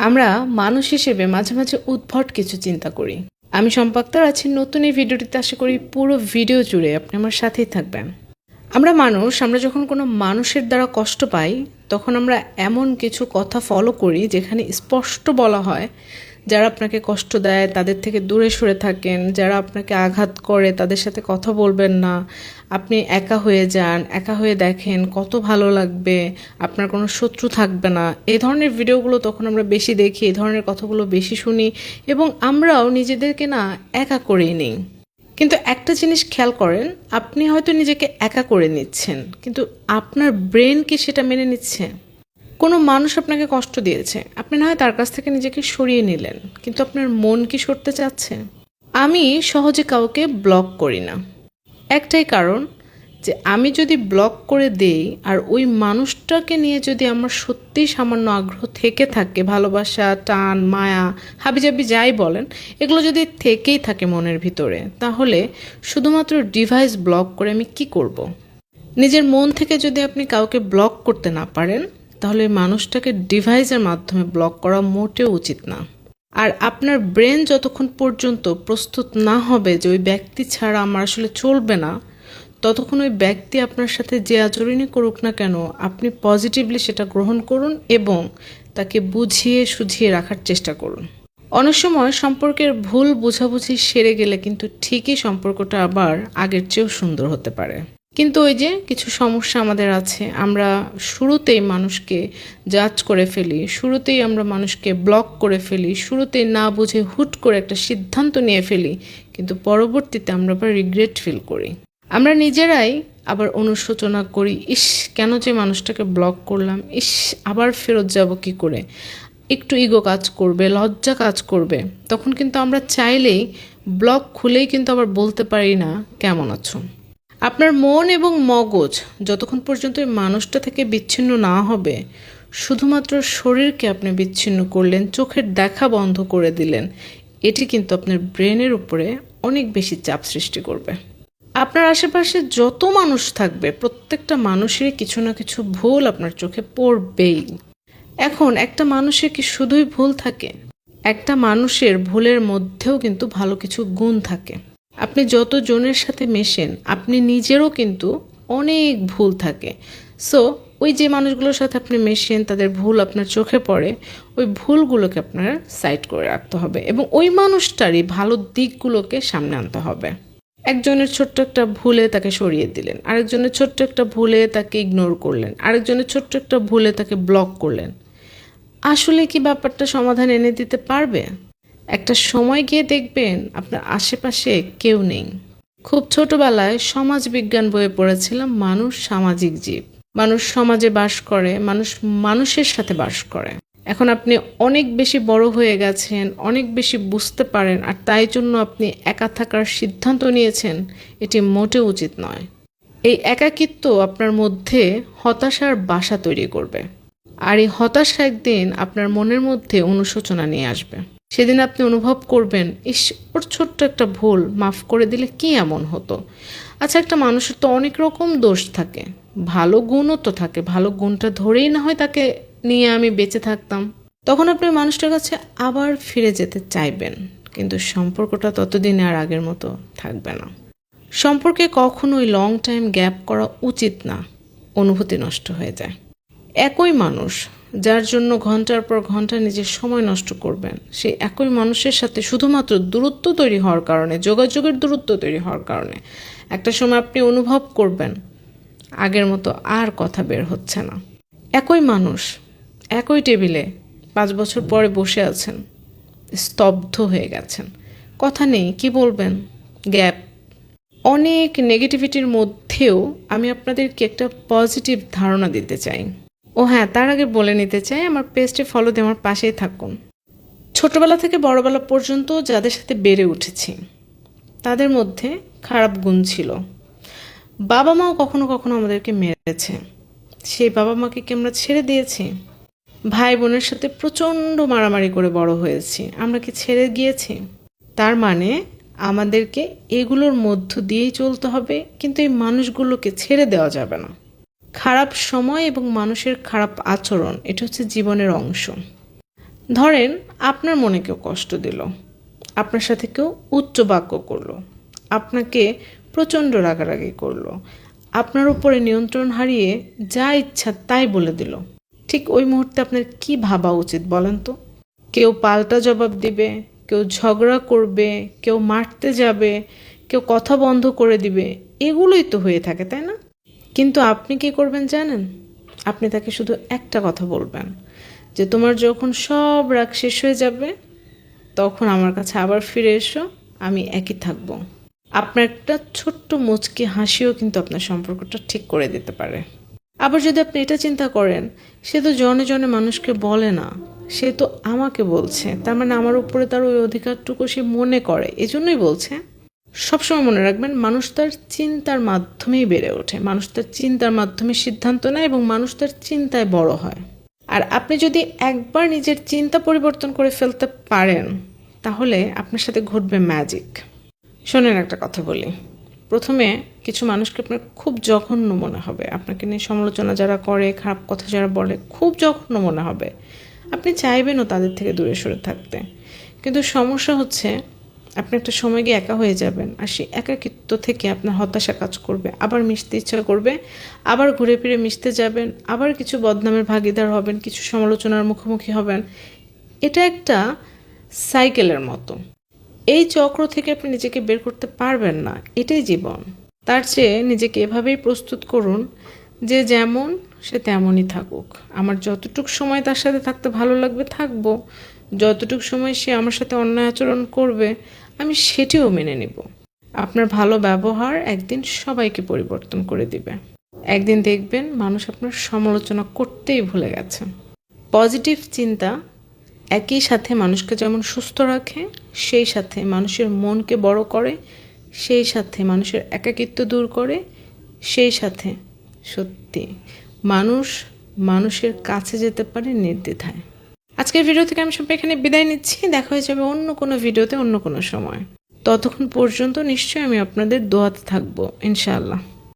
আমরা মানুষ হিসেবে মাঝে মাঝে উদ্ভট কিছু চিন্তা করি। আমি শম্পা আক্তার আছি নতুন এই ভিডিওটিতে। আশা করি পুরো ভিডিও জুড়ে আপনি আমার সাথেই থাকবেন। আমরা যখন কোনো মানুষের দ্বারা কষ্ট পাই তখন আমরা এমন কিছু কথা ফলো করি যেখানে স্পষ্ট বলা হয় যারা আপনাকে কষ্ট দেয় তাদের থেকে দূরে সরে থাকেন, যারা আপনাকে আঘাত করে তাদের সাথে কথা বলবেন না, আপনি একা হয়ে যান, একা হয়ে দেখেন কত ভালো লাগবে, আপনার কোনো শত্রু থাকবে না। এই ধরনের ভিডিওগুলো তখন আমরা বেশি দেখি, এই ধরনের কথাগুলো বেশি শুনি এবং আমরাও নিজেদেরকে না একা করেই নিই। কিন্তু একটা জিনিস খেয়াল করেন, আপনি হয়তো নিজেকে একা করে নিচ্ছেন কিন্তু আপনার ব্রেন কি সেটা মেনে নিচ্ছে? কোনো মানুষ আপনাকে কষ্ট দিয়েছে, আপনি না হয় তার কাছ থেকে নিজেকে সরিয়ে নিলেন, কিন্তু আপনার মন কি সরতে চাচ্ছে? আমি সহজে কাউকে ব্লক করি না, একটাই কারণ যে আমি যদি ব্লক করে দেই আর ওই মানুষটাকে নিয়ে যদি আমার সত্যিই সামান্য আগ্রহ থেকে থাকে, ভালোবাসা, টান, মায়া, হাবিজাবি যাই বলেন, এগুলো যদি থেকেই থাকে মনের ভিতরে, তাহলে শুধুমাত্র ডিভাইস ব্লক করে আমি কি করব? নিজের মন থেকে যদি আপনি কাউকে ব্লক করতে না পারেন তাহলে মানুষটাকে ডিভাইসের মাধ্যমে ব্লক করা মোটেও উচিত না। আর আপনার ব্রেন যতক্ষণ পর্যন্ত প্রস্তুত না হবে যে ওই ব্যক্তি ছাড়া আমার আসলে চলবে না, ততক্ষণ ওই ব্যক্তি আপনার সাথে যে আচরণই করুক না কেন আপনি পজিটিভলি সেটা গ্রহণ করুন এবং তাকে বুঝিয়ে সুঝিয়ে রাখার চেষ্টা করুন। অনেক সময় সম্পর্কের ভুল বোঝাবুঝি সেরে গেলে কিন্তু ঠিকই সম্পর্কটা আবার আগের চেয়েও সুন্দর হতে পারে। কিন্তু ওই যে কিছু সমস্যা আমাদের আছে, আমরা শুরুতেই মানুষকে জাজ করে ফেলি, শুরুতেই আমরা মানুষকে ব্লক করে ফেলি, শুরুতেই না বুঝে হুট করে একটা সিদ্ধান্ত নিয়ে ফেলি, কিন্তু পরবর্তীতে আমরা আবার রিগ্রেট ফিল করি। আমরা নিজেরাই আবার অনুশোচনা করি, ইস কেন যে মানুষটাকে ব্লক করলাম, ইস আবার ফেরত যাব কি করে, একটু ইগো কাজ করবে, লজ্জা কাজ করবে। তখন কিন্তু আমরা চাইলেই ব্লক খুলেই কিন্তু আবার বলতে পারি না কেমন আছো। আপনার মন এবং মগজ যতক্ষণ পর্যন্ত এই মানুষটা থেকে বিচ্ছিন্ন না হবে, শুধুমাত্র শরীরকে আপনি বিচ্ছিন্ন করলেন, চোখের দেখা বন্ধ করে দিলেন, এটি কিন্তু আপনার ব্রেনের উপরে অনেক বেশি চাপ সৃষ্টি করবে। আপনার আশেপাশে যত মানুষ থাকবে প্রত্যেকটা মানুষেরই কিছু না কিছু ভুল আপনার চোখে পড়বেই। এখন একটা মানুষের কি শুধুই ভুল থাকে? একটা মানুষের ভুলের মধ্যেও কিন্তু ভালো কিছু গুণ থাকে। আপনি যত জনের সাথে মেশেন আপনি নিজেরও কিন্তু অনেক ভুল থাকে। সো ওই যে মানুষগুলোর সাথে আপনি মেশেন তাদের ভুল আপনার চোখে পড়ে, ওই ভুলগুলোকে আপনার সাইড করে রাখতে হবে এবং ওই মানুষটারই ভালো দিকগুলোকে সামনে আনতে হবে। একজনের ছোট্ট একটা ভুলে তাকে সরিয়ে দিলেন, আরেকজনের ছোট্ট একটা ভুলে তাকে ইগনোর করলেন, আরেকজনের ছোট্ট একটা ভুলে তাকে ব্লক করলেন। আসলে কি ব্যাপারটা সমাধান এনে দিতে পারবে? একটা সময় গিয়ে দেখবেন আপনার আশেপাশে কেউ নেই। খুব ছোটবেলায় সমাজ বিজ্ঞান বইয়ে পড়েছিলাম মানুষ সামাজিক জীব, মানুষ সমাজে বাস করে, মানুষ মানুষের সাথে বাস করে। এখন আপনি অনেক বেশি বড় হয়ে গেছেন, অনেক বেশি বুঝতে পারেন, আর তাই জন্য আপনি একা থাকার সিদ্ধান্ত নিয়েছেন, এটি মোটেও উচিত নয়। এই একাকিত্ব আপনার মধ্যে হতাশার বাসা তৈরি করবে, আর এই হতাশা একদিন আপনার মনের মধ্যে অনুশোচনা নিয়ে আসবে। সেদিন আপনি অনুভব করবেন, ইস ওর ছোট্ট একটা ভুল মাফ করে দিলে কি এমন হতো। আচ্ছা, একটা মানুষের তো অনেক রকম দোষ থাকে, ভালো গুণও তো থাকে, ভালো গুণটা ধরেই না হয় তাকে নিয়ে আমি বেঁচে থাকতাম। তখন আপনি মানুষটার কাছে আবার ফিরে যেতে চাইবেন, কিন্তু সম্পর্কটা ততদিন আর আগের মতো থাকবে না। সম্পর্কে কখনোই লং টাইম গ্যাপ করা উচিত না, অনুভূতি নষ্ট হয়ে যায়। একই মানুষ যার জন্য ঘন্টার পর ঘন্টা নিজের সময় নষ্ট করবেন, সেই একই মানুষের সাথে শুধুমাত্র দূরত্ব তৈরি হওয়ার কারণে, যোগাযোগের দূরত্ব তৈরি হওয়ার কারণে একটা সময় আপনি অনুভব করবেন আগের মতো আর কথা বের হচ্ছে না। একই মানুষ একই টেবিলে 5 বছর পরে বসে আছেন, স্তব্ধ হয়ে গেছেন, কথা নেই, কি বলবেন, গ্যাপ। অনেক নেগেটিভিটির মধ্যেও আমি আপনাদেরকে একটা পজিটিভ ধারণা দিতে চাই। ও হ্যাঁ, তার আগে বলে নিতে চাই আমার পেজটি ফলো দিয়ে আমার পাশেই থাকুন। ছোটবেলা থেকে বড়বেলা পর্যন্ত যাদের সাথে বেড়ে উঠেছি তাদের মধ্যে খারাপ গুণ ছিল। বাবা মাও কখনো কখনো আমাদেরকে মেরেছে, সেই বাবা মাকে কি আমরা ছেড়ে দিয়েছি? ভাই বোনের সাথে প্রচণ্ড মারামারি করে বড় হয়েছি, আমরা কি ছেড়ে গিয়েছি? তার মানে আমাদেরকে এগুলোর মধ্য দিয়েই চলতে হবে, কিন্তু এই মানুষগুলোকে ছেড়ে দেওয়া যাবে না। খারাপ সময় এবং মানুষের খারাপ আচরণ এটা হচ্ছে জীবনের অংশ। ধরেন আপনার মনে কেউ কষ্ট দিল, আপনার সাথে কেউ উচ্চ বাক্য করলো, আপনাকে প্রচণ্ড রাগারাগি করলো, আপনার উপরে নিয়ন্ত্রণ হারিয়ে যা ইচ্ছা তাই বলে দিল। ঠিক ওই মুহূর্তে আপনার কি ভাবা উচিত বলেন তো? কেউ পাল্টা জবাব দিবে, কেউ ঝগড়া করবে, কেউ মারতে যাবে, কেউ কথা বন্ধ করে দিবে, এগুলোই তো হয়ে থাকে, তাই না? কিন্তু আপনি কি করবেন জানেন? আপনি তাকে শুধু একটা কথা বলবেন যে তোমার যখন সব রাগ শেষ হয়ে যাবে তখন আমার কাছে আবার ফিরে এসো, আমি একই থাকবো। আপনার একটা ছোট্ট মুচকি হাসিও কিন্তু আপনার সম্পর্কটা ঠিক করে দিতে পারে। আবার যদি আপনি এটা চিন্তা করেন সে তো জনে জনে মানুষকে বলে না, সে তো আমাকে বলছে, তার মানে আমার উপরে তার ওই অধিকারটুকু সে মনে করে, এজন্যই বলছে। সবসময় মনে রাখবেন, মানুষ তার চিন্তার মাধ্যমেই বেড়ে ওঠে, মানুষ তার চিন্তার মাধ্যমে সিদ্ধান্ত নেয় এবং মানুষ তার চিন্তায় বড় হয়। আর আপনি যদি একবার নিজের চিন্তা পরিবর্তন করে ফেলতে পারেন তাহলে আপনার সাথে ঘটবে ম্যাজিক। শোনেন একটা কথা বলি, প্রথমে কিছু মানুষকে আপনার খুব জঘন্য মনে হবে, আপনাকে নিয়ে সমালোচনা যারা করে, খারাপ কথা যারা বলে, খুব জঘন্য মনে হবে, আপনি চাইবেনও তাদের থেকে দূরে সরে থাকতে। কিন্তু সমস্যা হচ্ছে আপনি একটা সময় গিয়ে একা হয়ে যাবেন, আর সেই একাকিত্ব থেকে আপনার হতাশা কাজ করবে, আবার মিশতে ইচ্ছা করবে, আবার ঘুরে ফিরে মিশতে যাবেন, আবার কিছু বদনামের ভাগিদার হবেন, কিছু সমালোচনার মুখোমুখি হবেন। এটা একটা সাইকেলের মতো। এই চক্র থেকে আপনি নিজেকে বের করতে পারবেন না, এটাই জীবন। তার চেয়ে নিজেকে এভাবেই প্রস্তুত করুন যে যেমন সে তেমনই থাকুক, আমার যতটুকু সময় তার সাথে থাকতে ভালো লাগবে থাকবো, যতটুকু সময় সে আমার সাথে অন্যায় আচরণ করবে আমি সেটিও মেনে নিব। আপনার ভালো ব্যবহার একদিন সবাইকে পরিবর্তন করে দিবে। একদিন দেখবেন মানুষ আপনার সমালোচনা করতেই ভুলে গেছে। পজিটিভ চিন্তা একই সাথে মানুষকে যেমন সুস্থ রাখে, সেই সাথে মানুষের মনকে বড় করে, সেই সাথে মানুষের একাকিত্ব দূর করে, সেই সাথে সত্যি মানুষের কাছে যেতে পারে নির্দ্বিধায়। আজকের ভিডিও থেকে আমি সব এখানে বিদায় নিচ্ছি। দেখা হয়ে যাবে অন্য কোনো ভিডিওতে অন্য কোনো সময়। ততক্ষণ পর্যন্ত নিশ্চয়ই আমি আপনাদের দোয়াতে থাকবো ইনশাআল্লাহ।